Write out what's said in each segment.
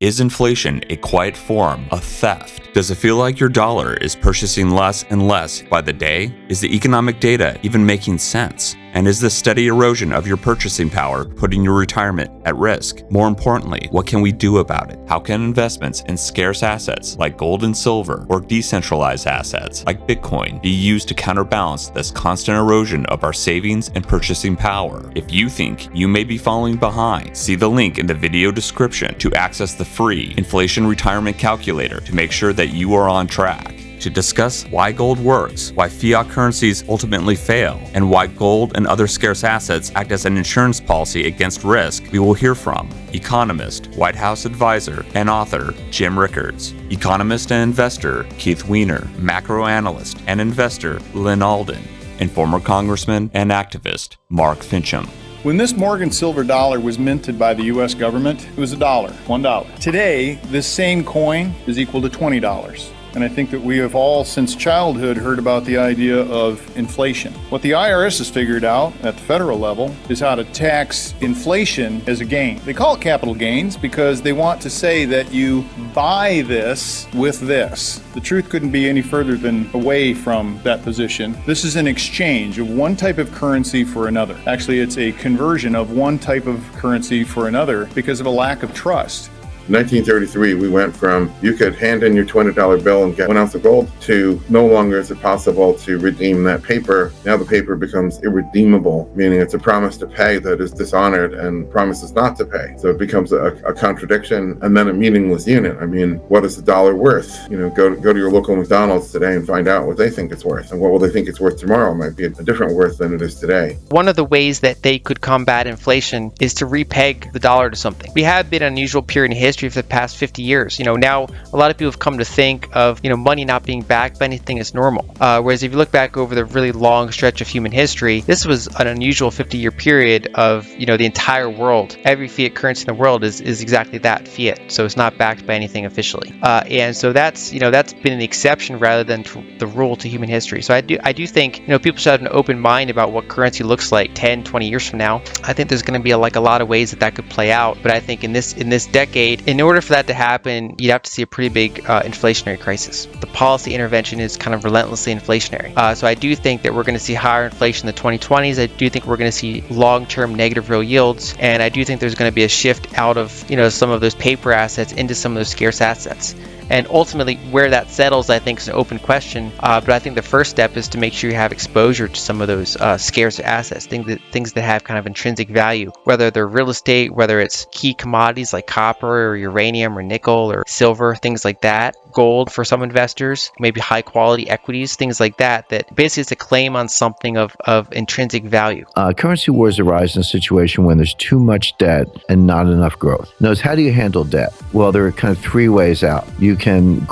Is inflation a quiet form of theft? Does it feel like your dollar is purchasing less and less by the day? Is the economic data even making sense? And is the steady erosion of your purchasing power putting your retirement at risk? More importantly, what can we do about it? How can investments in scarce assets like gold and silver or decentralized assets like Bitcoin be used to counterbalance this constant erosion of our savings and purchasing power? If you think you may be falling behind, see the link in the video description to access the free Inflation Retirement Calculator to make sure that you are on track. To discuss why gold works, why fiat currencies ultimately fail, and why gold and other scarce assets act as an insurance policy against risk, we will hear from economist, White House advisor, and author Jim Rickards, economist and investor Keith Weiner, macro analyst and investor Lyn Alden, and former congressman and activist Mark Finchem. When this Morgan silver dollar was minted by the U.S. government, it was $1. Today, this same coin is equal to $20. And I think that we have all since childhood heard about the idea of inflation. What the IRS has figured out at the federal level is how to tax inflation as a gain. They call it capital gains because they want to say that you buy this with this. The truth couldn't be any further than away from that position. This is an exchange of one type of currency for another. Actually, it's a conversion of one type of currency for another because of a lack of trust. In 1933, we went from you could hand in your $20 bill and get 1 ounce of gold to no longer is it possible to redeem that paper. Now the paper becomes irredeemable, meaning it's a promise to pay that is dishonored and promises not to pay. So it becomes a contradiction and then a meaningless unit. I mean, what is the dollar worth? Go to your local McDonald's today and find out what they think it's worth. And what will they think it's worth tomorrow might be a different worth than it is today. One of the ways that they could combat inflation is to repeg the dollar to something. We have been an unusual period in history for the past 50 years. Now a lot of people have come to think of, money not being backed by anything as normal. Whereas if you look back over the really long stretch of human history, this was an unusual 50-year period of, the entire world. Every fiat currency in the world is exactly that, fiat. So it's not backed by anything officially. And so that's been an exception rather than the rule to human history. So I do think, people should have an open mind about what currency looks like 10, 20 years from now. I think there's going to be a lot of ways that could play out. But I think in this decade, in order for that to happen, you'd have to see a pretty big inflationary crisis. The policy intervention is kind of relentlessly inflationary. So I do think that we're going to see higher inflation in the 2020s. I do think we're going to see long-term negative real yields. And I do think there's going to be a shift out of, some of those paper assets into some of those scarce assets. And ultimately, where that settles, I think, is an open question. But I think the first step is to make sure you have exposure to some of those scarce assets, things that have kind of intrinsic value, whether they're real estate, whether it's key commodities like copper or uranium or nickel or silver, things like that. Gold for some investors, maybe high quality equities, things like that basically is a claim on something of intrinsic value. Currency wars arise in a situation when there's too much debt and not enough growth. Notice, how do you handle debt? Well, there are kind of three ways out. You can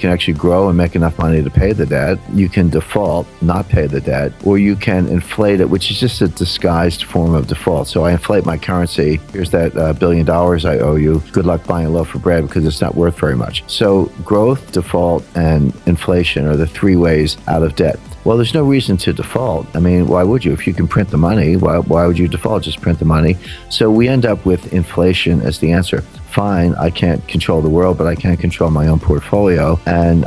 actually grow and make enough money to pay the debt. You can default, not pay the debt, or you can inflate it, which is just a disguised form of default. So I inflate my currency. Here's that $1 billion I owe you. Good luck buying a loaf of bread because it's not worth very much. So growth, default, and inflation are the three ways out of debt. Well, there's no reason to default. I mean, why would you? If you can print the money, why would you default? Just print the money. So we end up with inflation as the answer. Fine, I can't control the world, but I can control my own portfolio. And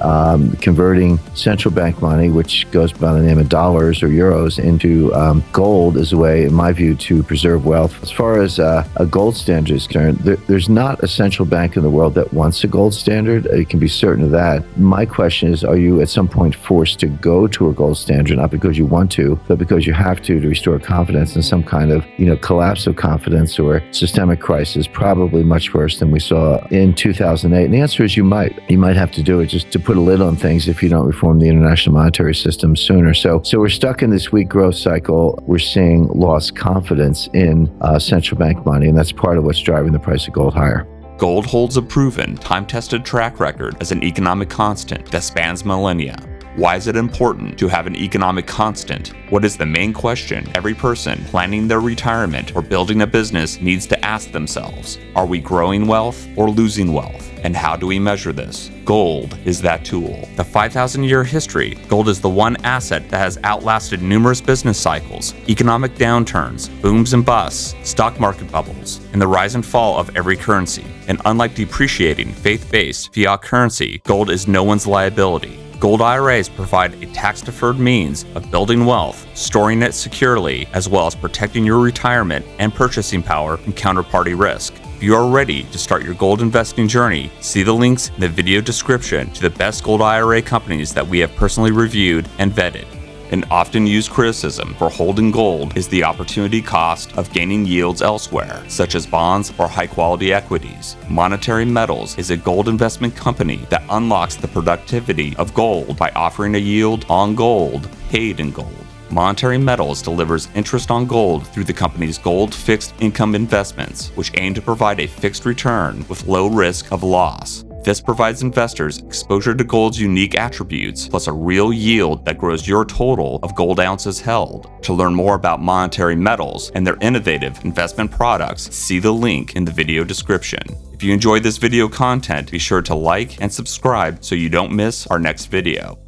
converting central bank money, which goes by the name of dollars or euros, into gold is a way, in my view, to preserve wealth. As far as a gold standard is concerned, there's not a central bank in the world that wants a gold standard. You can be certain of that. My question is, are you at some point forced to go to a gold standard, not because you want to, but because you have to restore confidence in some kind of, collapse of confidence or systemic crisis, probably much worse than we saw in 2008? And the answer is you might have to do it just to put a lid on things if you don't reform the international monetary system sooner. So we're stuck in this weak growth cycle. We're seeing lost confidence in central bank money, and that's part of what's driving the price of gold higher. Gold holds a proven, time-tested track record as an economic constant that spans millennia. Why is it important to have an economic constant? What is the main question every person planning their retirement or building a business needs to ask themselves? Are we growing wealth or losing wealth? And how do we measure this? Gold is that tool. The 5,000-year history, gold is the one asset that has outlasted numerous business cycles, economic downturns, booms and busts, stock market bubbles, and the rise and fall of every currency. And unlike depreciating, faith-based fiat currency, gold is no one's liability. Gold IRAs provide a tax-deferred means of building wealth, storing it securely, as well as protecting your retirement and purchasing power from counterparty risk. If you are ready to start your gold investing journey, see the links in the video description to the best gold IRA companies that we have personally reviewed and vetted. An often used criticism for holding gold is the opportunity cost of gaining yields elsewhere, such as bonds or high-quality equities. Monetary Metals is a gold investment company that unlocks the productivity of gold by offering a yield on gold paid in gold. Monetary Metals delivers interest on gold through the company's gold fixed income investments, which aim to provide a fixed return with low risk of loss. This provides investors exposure to gold's unique attributes, plus a real yield that grows your total of gold ounces held. To learn more about Monetary Metals and their innovative investment products, see the link in the video description. If you enjoyed this video content, be sure to like and subscribe so you don't miss our next video.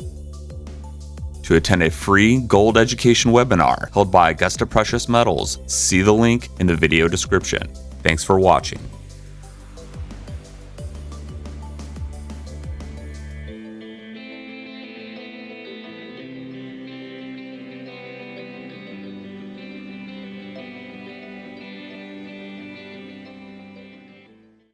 To attend a free gold education webinar held by Augusta Precious Metals, see the link in the video description. Thanks for watching.